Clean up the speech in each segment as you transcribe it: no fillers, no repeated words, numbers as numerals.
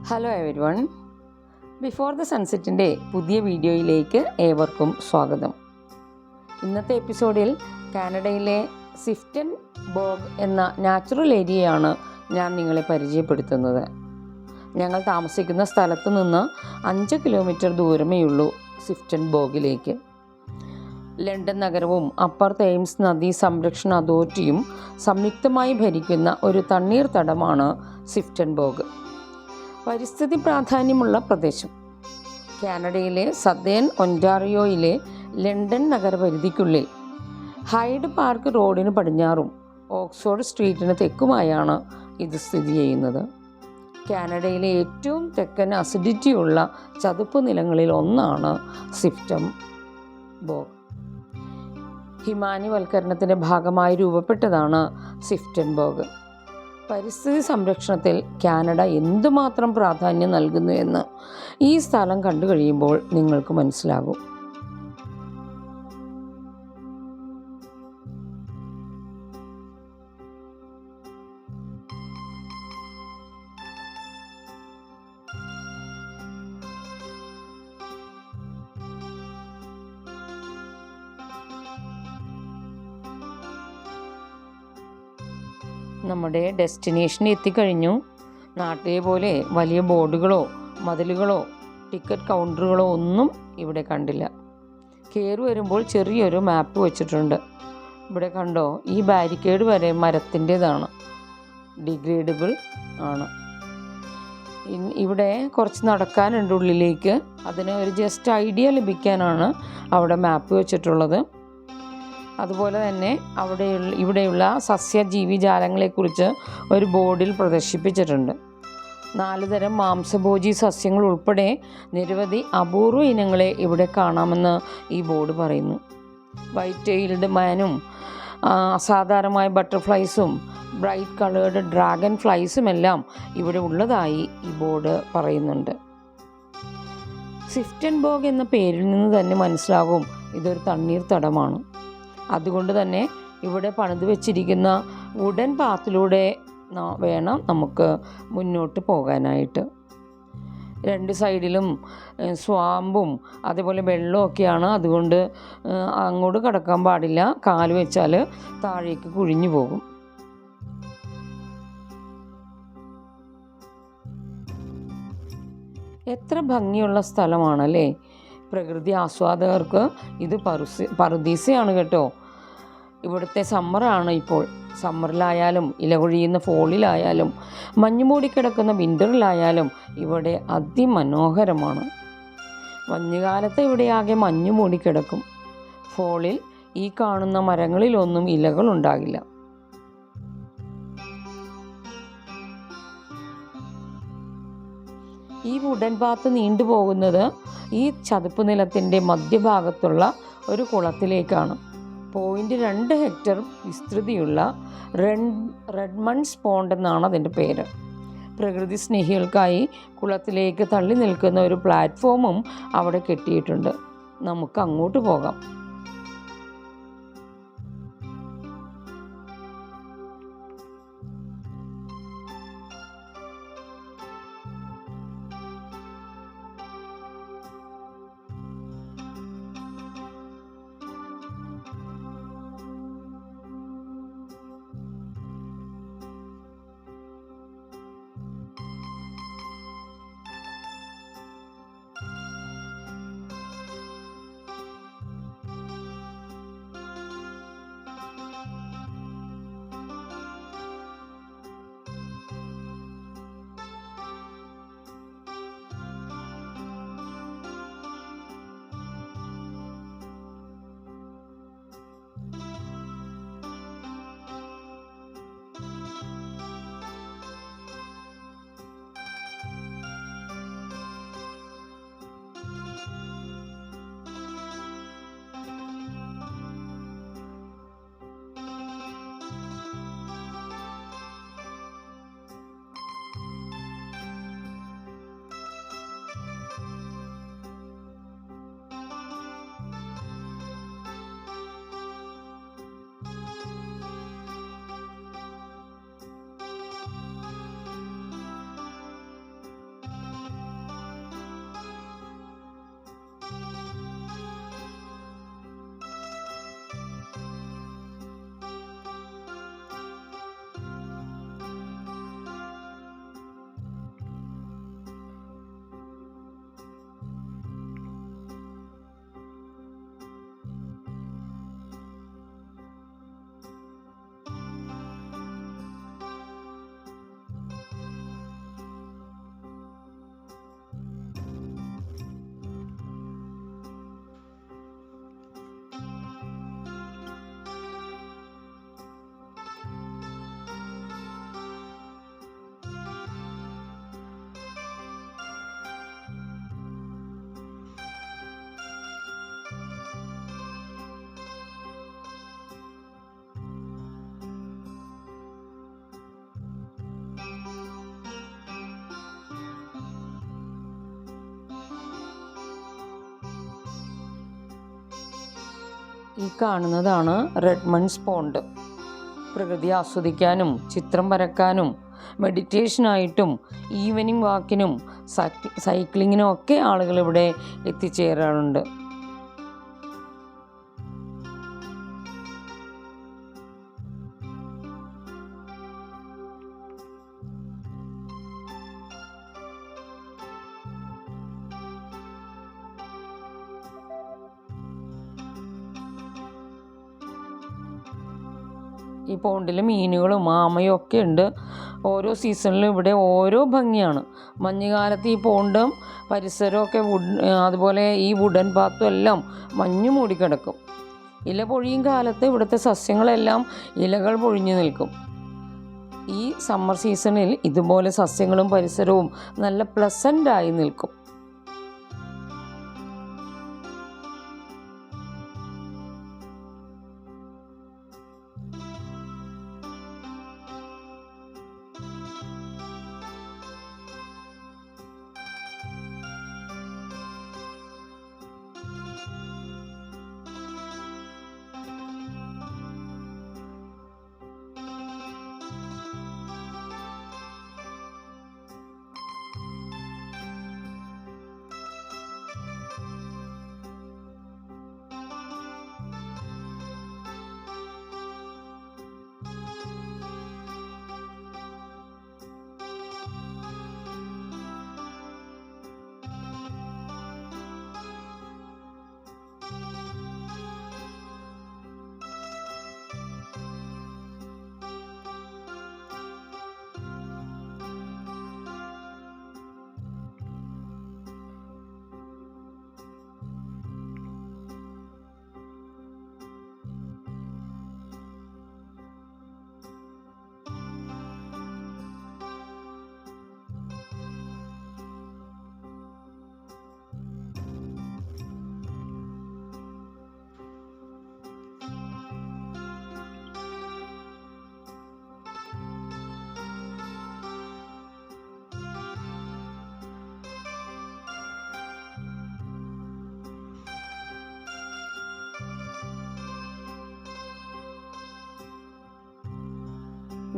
Hello everyone, before the സൺസെറ്റിൻ്റെ പുതിയ വീഡിയോയിലേക്ക് ഏവർക്കും സ്വാഗതം. ഇന്നത്തെ എപ്പിസോഡിൽ കാനഡയിലെ സിഫ്റ്റൻ ബോഗ് എന്ന നാച്ചുറൽ ഏരിയയാണ് ഞാൻ നിങ്ങളെ പരിചയപ്പെടുത്തുന്നത്. ഞങ്ങൾ താമസിക്കുന്ന സ്ഥലത്ത് നിന്ന് 5 കിലോമീറ്റർ ദൂരമേയുള്ളൂ സിഫ്റ്റൻ ബോഗിലേക്ക്. ലണ്ടൻ നഗരവും അപ്പർ തേംസ് നദീ സംരക്ഷണ അതോറിറ്റിയും സംയുക്തമായി ഭരിക്കുന്ന ഒരു തണ്ണീർത്തടമാണ് സിഫ്റ്റൻ ബോഗ്. പരിസ്ഥിതി പ്രാധാന്യമുള്ള പ്രദേശം. കാനഡയിലെ സദേൺ ഒൻറ്റാറിയോയിലെ ലണ്ടൻ നഗരപരിധിക്കുള്ളിൽ ഹൈഡ് പാർക്ക് റോഡിന് പടിഞ്ഞാറും ഓക്സ്ഫോർഡ് സ്ട്രീറ്റിന് തെക്കുമായാണ് ഇത് സ്ഥിതി ചെയ്യുന്നത്. കാനഡയിലെ ഏറ്റവും തെക്കൻ അസിഡിറ്റിയുള്ള ചതുപ്പ് നിലങ്ങളിൽ ഒന്നാണ് സിഫ്റ്റൻ ബോഗ്. ഹിമാനിവൽക്കരണത്തിൻ്റെ ഭാഗമായി രൂപപ്പെട്ടതാണ് സിഫ്റ്റൻ ബോഗ്. പരിസ്ഥിതി സംരക്ഷണത്തിൽ കാനഡ എന്തുമാത്രം പ്രാധാന്യം നൽകുന്നു എന്ന് ഈ സ്ഥലം കണ്ടു കഴിയുമ്പോൾ നിങ്ങൾക്ക് മനസ്സിലാകും. നമ്മുടെ ഡെസ്റ്റിനേഷനിൽ എത്തിക്കഴിഞ്ഞു. നാട്ടിലെ പോലെ വലിയ ബോർഡുകളോ മതിലുകളോ ടിക്കറ്റ് കൗണ്ടറുകളോ ഒന്നും ഇവിടെ കണ്ടില്ല. കയറി വരുമ്പോൾ ചെറിയൊരു മാപ്പ് വെച്ചിട്ടുണ്ട്. ഇവിടെ കണ്ടോ, ഈ ബാരിക്കേഡ് വരെ മരത്തിൻ്റേതാണ്, ഡിഗ്രേഡബിൾ ആണ്. ഇവിടെ കുറച്ച് നടക്കാനുണ്ട് ഉള്ളിലേക്ക്. അതിന് ഒരു ജസ്റ്റ് ഐഡിയ ലഭിക്കാനാണ് അവിടെ മാപ്പ് വെച്ചിട്ടുള്ളത്. അതുപോലെ തന്നെ ഇവിടെയുള്ള സസ്യജീവിജാലങ്ങളെക്കുറിച്ച് ഒരു ബോർഡിൽ പ്രദർശിപ്പിച്ചിട്ടുണ്ട്. 4 തരം മാംസഭോജി സസ്യങ്ങൾ ഉൾപ്പെടെ നിരവധി അപൂർവ ഇനങ്ങളെ ഇവിടെ കാണാമെന്ന് ഈ ബോർഡ് പറയുന്നു. വൈറ്റ് ടെയിൽഡ് മാനും അസാധാരണമായ ബട്ടർഫ്ലൈസും ബ്രൈറ്റ് കളേർഡ് ഡ്രാഗൺ ഫ്ലൈസുമെല്ലാം ഇവിടെ ഉള്ളതായി ഈ ബോർഡ് പറയുന്നുണ്ട്. സിഫ്റ്റൻ ബോഗ് എന്ന പേരിൽ നിന്ന് തന്നെ മനസ്സിലാകും ഇതൊരു തണ്ണീർത്തടമാണ്. അതുകൊണ്ട് തന്നെ ഇവിടെ പണിത് വെച്ചിരിക്കുന്ന വുഡൻ പാത്തിലൂടെ വേണം നമുക്ക് മുന്നോട്ട് പോകാനായിട്ട്. 2 സൈഡിലും സ്വാമ്പും അതേപോലെ വെള്ളമൊക്കെയാണ്. അതുകൊണ്ട് അങ്ങോട്ട് കടക്കാൻ പാടില്ല. കാല് വെച്ചാൽ താഴേക്ക് കുഴിഞ്ഞു പോകും. എത്ര ഭംഗിയുള്ള സ്ഥലമാണല്ലേ. പ്രകൃതി ആസ്വാദകർക്ക് ഇത് പറുദീസയാണ് കേട്ടോ. ഇവിടുത്തെ സമ്മറാണ് ഇപ്പോൾ. സമ്മറിലായാലും ഇലകൊഴിയുന്ന ഫോളിലായാലും മഞ്ഞുമൂടിക്കിടക്കുന്ന വിൻ്ററിലായാലും ഇവിടെ അതിമനോഹരമാണ്. മഞ്ഞുകാലത്ത് ഇവിടെ ആകെ മഞ്ഞു മൂടിക്കിടക്കും. ഫോളിൽ ഈ കാണുന്ന മരങ്ങളിലൊന്നും ഇലകളുണ്ടാകില്ല. ഈ വുഡൻ പാത്ത് നീണ്ടുപോകുന്നത് ഈ ചതുപ്പ് നിലത്തിൻ്റെ മധ്യഭാഗത്തുള്ള ഒരു കുളത്തിലേക്കാണ്. 0.2 ഹെക്ടർ വിസ്തൃതിയുള്ള റെഡ്മണ്ട്സ് പോണ്ട് എന്നാണ് അതിൻ്റെ പേര്. പ്രകൃതി സ്നേഹികൾക്കായി കുളത്തിലേക്ക് തള്ളി നിൽക്കുന്ന ഒരു പ്ലാറ്റ്ഫോമും അവിടെ കെട്ടിയിട്ടുണ്ട്. നമുക്ക് അങ്ങോട്ട് പോകാം. ഈ കാണുന്നതാണ് റെഡ്മണ്ട്സ് പോണ്ട്. പ്രകൃതി ആസ്വദിക്കാനും ചിത്രം വരക്കാനും മെഡിറ്റേഷനായിട്ടും ഈവനിങ് വാക്കിനും സൈക്ലിങ്ങിനും ഒക്കെ ആളുകൾ ഇവിടെ എത്തിച്ചേരാറുണ്ട്. ഈ പോണ്ടിൽ മീനുകളും ആമയും ഒക്കെ ഉണ്ട്. ഓരോ സീസണിലും ഇവിടെ ഓരോ ഭംഗിയാണ്. മഞ്ഞുകാലത്ത് ഈ പോണ്ടും പരിസരമൊക്കെ അതുപോലെ ഈ വുഡൻ പാത്തും എല്ലാം മഞ്ഞ് മൂടിക്കിടക്കും. ഇല പൊഴിയും കാലത്ത് ഇവിടുത്തെ സസ്യങ്ങളെല്ലാം ഇലകൾ പൊഴിഞ്ഞു നിൽക്കും. ഈ സമ്മർ സീസണിൽ ഇതുപോലെ സസ്യങ്ങളും പരിസരവും നല്ല പ്ലസൻ്റായി നിൽക്കും.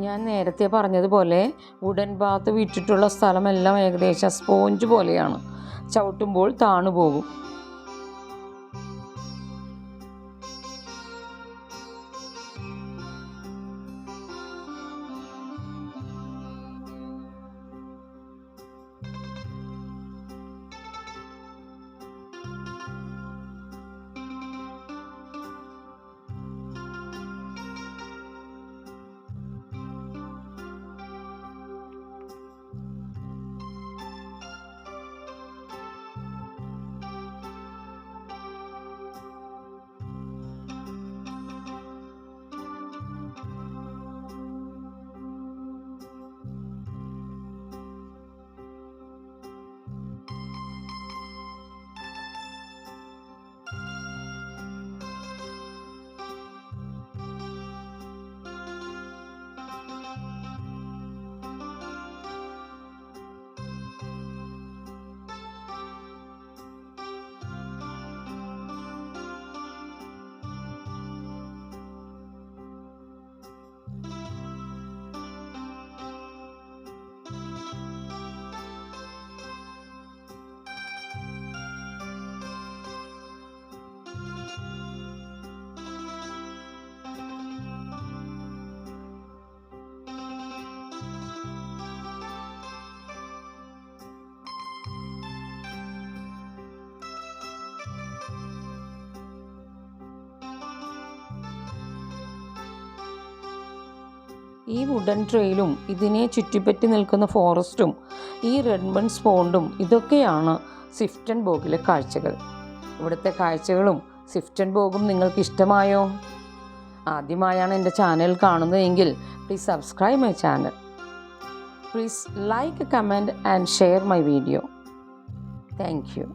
ഞാൻ നേരത്തെ പറഞ്ഞതുപോലെ വുഡൻ ബാത്ത് വിട്ടിട്ടുള്ള സ്ഥലമെല്ലാം ഏകദേശം സ്പോഞ്ച് പോലെയാണ്. ചവിട്ടുമ്പോൾ താണുപോകും. ഈ വുഡൻ ട്രെയിലും ഇതിനെ ചുറ്റിപ്പറ്റി നിൽക്കുന്ന ഫോറസ്റ്റും ഈ റെഡ്മണ്ട്സ് പോണ്ടും ഇതൊക്കെയാണ് സ്വിഫ്റ്റൻബോർഗിലെ കാഴ്ചകൾ. ഇവിടുത്തെ കാഴ്ചകളും സ്വിഫ്റ്റൻബോർഗും നിങ്ങൾക്ക് ഇഷ്ടമായോ? ആദ്യമായാണ് എൻ്റെ ചാനൽ കാണുന്നതെങ്കിൽ please subscribe my channel. Please like, comment and share my video. Thank you.